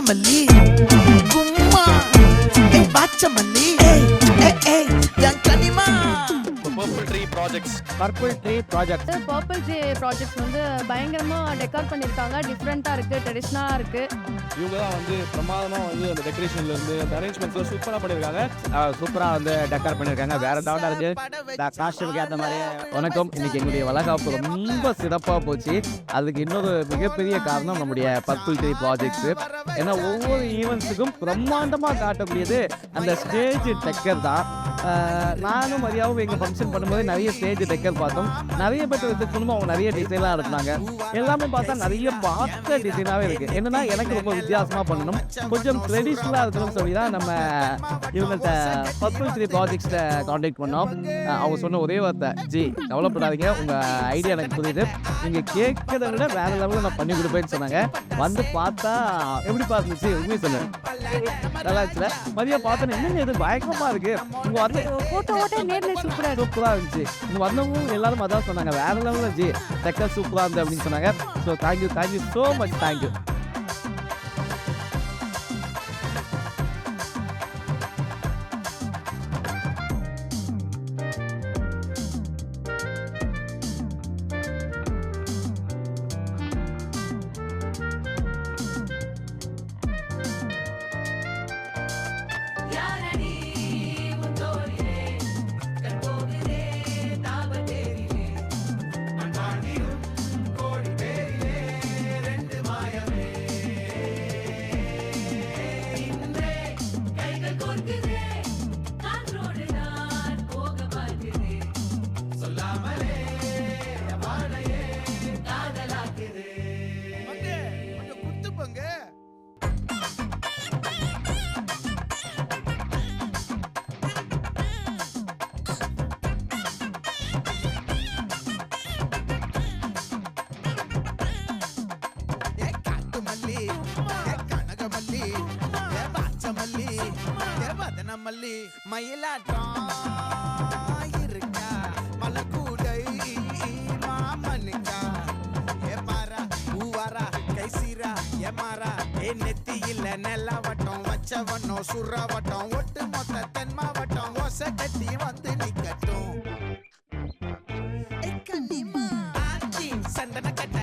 மல்லி கும்மா பாச்ச மல்லி என் கனிமா. Purple tree project வந்து பயங்கரமா டெக்கார் பண்ணிருக்காங்க. டிஃப்ரெண்டா இருக்கு, ட்ரெடிஷனலா இருக்கு. இவங்க தான் வந்து பிரமாதமா வந்து அந்த டெக்கரேஷன்ல இருந்து அந்த அரேஞ்ச்மெண்ட்ஸ்ல சூப்பரா பண்ணிருக்காங்க. சூப்பரா வந்து டெக்கார் பண்ணிருக்காங்க. வேற லெவலா இருக்கு. காஸ்டியூமுக்கு ஏற்ற மாதிரி. வணக்கம். இன்னைக்கு எங்களுடைய வளகாப்பு ரொம்ப சிறப்பா போச்சு. அதுக்கு இன்னொரு மிகப்பெரிய காரணம் நம்முடைய பர்பிள் ட்ரீ ப்ராஜெக்ட்ஸ். ஏன்னா ஒவ்வொரு ஈவெண்ட்ஸுக்கும் பிரம்மாண்டமா காட்டக்கூடியது அந்த ஸ்டேஜ் டெக்கர் தான். நானும் மரியாவும் எங்கள் ஃபங்க்ஷன் பண்ணும்போது நிறைய ஸ்டேஜ் டெக்கர் பார்த்தோம். நிறைய பேர் எடுத்துக்கணும், அவங்க நிறைய டிசைனாக இருந்தாங்க. எல்லாமே பார்த்தா நிறைய பார்த்த டிசைனாகவே இருக்குது. என்னன்னா எனக்கு ரொம்ப வித்தியாசமாக பண்ணணும், கொஞ்சம் ட்ரெடிஷ்னலாக இருக்கணும்னு சொல்லி தான் நம்ம இவங்கள்ட்ட பர்பிள் ட்ரீ ப்ராஜெக்ட்ஸை காண்டாக்ட் பண்ணோம். அவங்க சொன்ன ஒரே வார்த்தை, ஜி டெவலப்படாதீங்க, உங்கள் ஐடியா எனக்கு புரியுது, நீங்கள் கேட்கறத விட வேற லெவலில் நான் பண்ணி கொடுப்பேன்னு சொன்னாங்க. வந்து பார்த்தா எப்படி பார்த்துச்சு உண்மையை சொன்னேன். நல்லா இருந்துச்சுல. மதியம் பார்த்தோன்னே என்னங்க இது பயங்கரமாக இருக்குது, உங்கள் வந்து போட்டோ நேரில் சூப்பராக இருந்துச்சு. இங்கே வந்தவங்க எல்லாரும் அதான் சொன்னாங்க, வேற லெவலில் ஜி டெக்கர் சூப்பராக இருந்து அப்படின்னு சொன்னாங்க. So thank you so much. Thank you. மல்லி மயிலாட்டம் இருக்கா மலக்கூடை மாமனுக்கா ஏமாரா பூவாரா கைசீரா ஏமாரா நெத்தியில நெல்லாவட்டம் வச்சவட்டம் சுறாவட்டம் ஒட்டு மொத்த தென் மாவட்டம் ஓசை கட்டி வந்து நிக்கட்டும் சந்தன கட்ட